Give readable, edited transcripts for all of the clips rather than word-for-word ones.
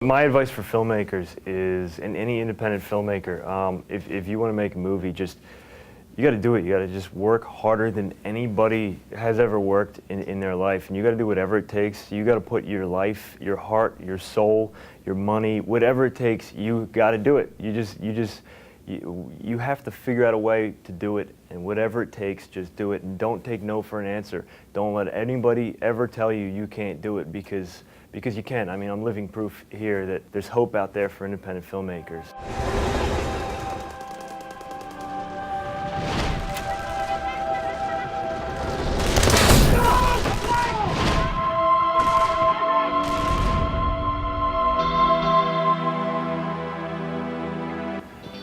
My advice for filmmakers is, and any independent filmmaker, if you want to make a movie, you got to do it. You got to just work harder than anybody has ever worked in their life, and you got to do whatever it takes. You got to put your life, your heart, your soul, your money, whatever it takes. You got to do it. You have to figure out a way to do it, and whatever it takes, just do it. And don't take no for an answer. Don't let anybody ever tell you you can't do it, because you can. I mean, I'm living proof here that there's hope out there for independent filmmakers.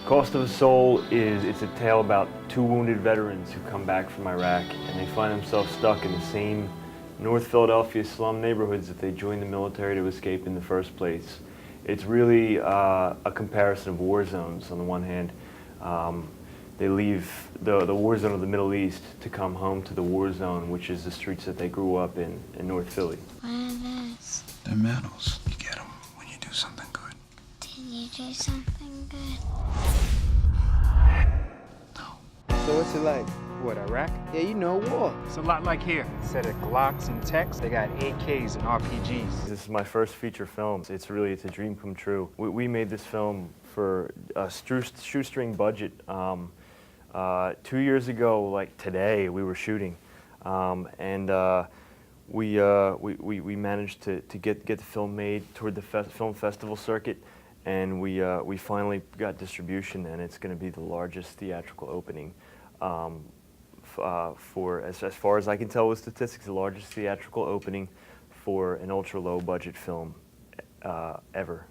Cost of a Soul it's a tale about two wounded veterans who come back from Iraq, and they find themselves stuck in the same North Philadelphia slum neighborhoods that they joined the military to escape in the first place. It's really a comparison of war zones. On the one hand, they leave the war zone of the Middle East to come home to the war zone, which is the streets that they grew up in North Philly. What are those? They're medals. You get them when you do something good. Did you do something good? So what's it like? What, Iraq? Yeah, you know, war. It's a lot like here. Instead of Glocks and techs, they got AKs and RPGs. This is my first feature film. It's a dream come true. We made this film for a shoestring budget. 2 years ago, like today, we were shooting, and we managed to get the film made toward the film festival circuit, and we finally got distribution, and it's going to be the largest theatrical opening. For as far as I can tell with statistics, the largest theatrical opening for an ultra-low budget film ever.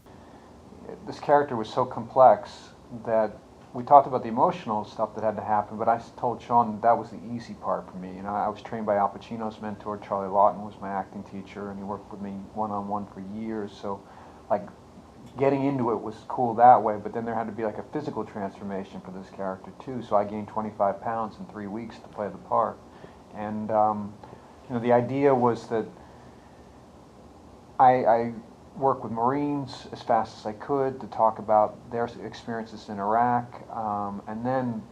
This character was so complex that we talked about the emotional stuff that had to happen, but I told Sean that was the easy part for me. You know, I was trained by Al Pacino's mentor. Charlie Lawton was my acting teacher, and he worked with me one-on-one for years. So, like, getting into it was cool that way, but then there had to be like a physical transformation for this character too. So I gained 25 pounds in 3 weeks to play the part. And you know, the idea was that I worked with Marines as fast as I could to talk about their experiences in Iraq, and then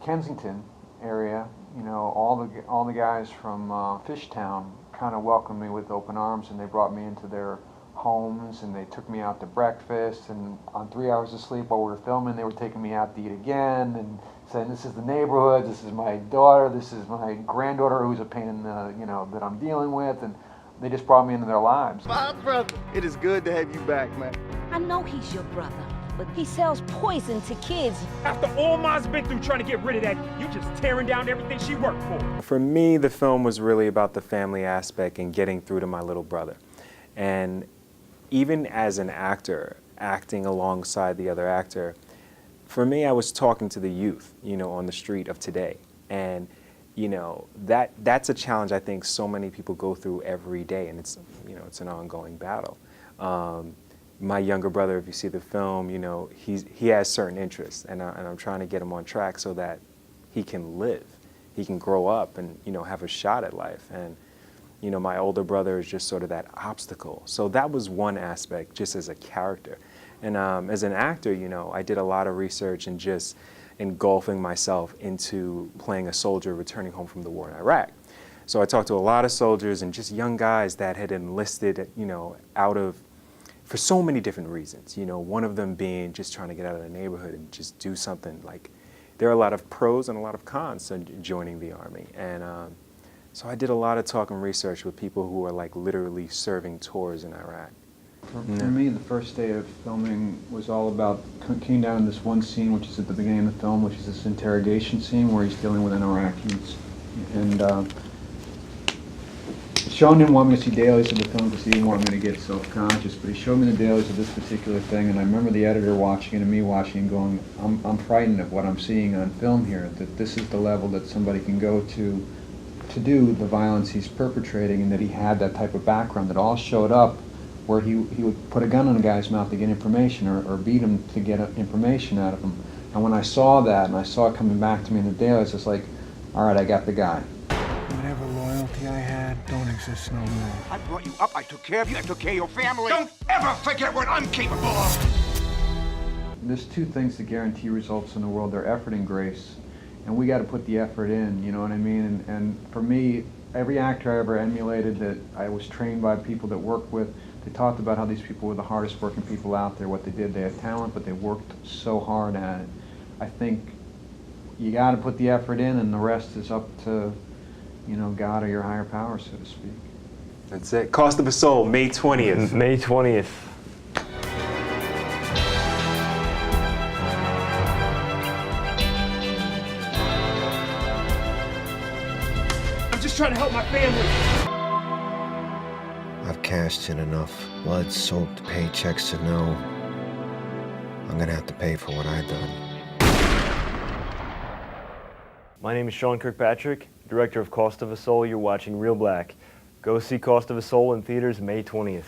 Kensington area. You know, all the guys from Fishtown kind of welcomed me with open arms, and they brought me into their homes, and they took me out to breakfast, and on 3 hours of sleep while we were filming, they were taking me out to eat again and saying, this is the neighborhood, this is my daughter, this is my granddaughter who's a pain in the, you know, that I'm dealing with, and they just brought me into their lives. My brother, it is good to have you back, man. I know he's your brother, but he sells poison to kids. After all Ma's been through trying to get rid of that, you just tearing down everything she worked for. For me, the film was really about the family aspect and getting through to my little brother. And even as an actor, acting alongside the other actor, for me, I was talking to the youth, you know, on the street of today. And, you know, that's a challenge I think so many people go through every day, and it's, you know, it's an ongoing battle. My younger brother, if you see the film, you know, he has certain interests, and I'm trying to get him on track so that he can live, he can grow up and, you know, have a shot at life. And, you know, my older brother is just sort of that obstacle. So that was one aspect, just as a character. And as an actor, you know, I did a lot of research and just engulfing myself into playing a soldier returning home from the war in Iraq. So I talked to a lot of soldiers and just young guys that had enlisted, you know, for so many different reasons. You know, one of them being just trying to get out of the neighborhood and just do something. Like, there are a lot of pros and a lot of cons to joining the Army. And so I did a lot of talk and research with people who are like literally serving tours in Iraq. For me, the first day of filming was all about, came down to this one scene, which is at the beginning of the film, which is this interrogation scene where he's dealing with an Iraqis. And Sean didn't want me to see dailies of the film because he didn't want me to get self-conscious, but he showed me the dailies of this particular thing, and I remember the editor watching it and me watching and going, I'm frightened of what I'm seeing on film here, that this is the level that somebody can go to do the violence he's perpetrating, and that he had that type of background that all showed up where he would put a gun in a guy's mouth to get information, or beat him to get information out of him. And when I saw that, and I saw it coming back to me in the dailies, it's like, all right, I got the guy. Whatever loyalty I had don't a snowman. I brought you up, I took care of you, I took care of your family. Don't ever forget what I'm capable of! There's two things that guarantee results in the world. They're effort and grace. And we got to put the effort in, you know what I mean? And for me, every actor I ever emulated that I was trained by people that worked with, they talked about how these people were the hardest working people out there, what they did. They had talent, but they worked so hard at it. I think you got to put the effort in, and the rest is up to, you know, God or your higher power, so to speak. That's it. Cost of a Soul, May 20th. May 20th. I'm just trying to help my family. I've cashed in enough blood-soaked paychecks to know I'm gonna have to pay for what I've done. My name is Sean Kirkpatrick, director of Cost of a Soul. You're watching Reelblack. Go see Cost of a Soul in theaters May 20th.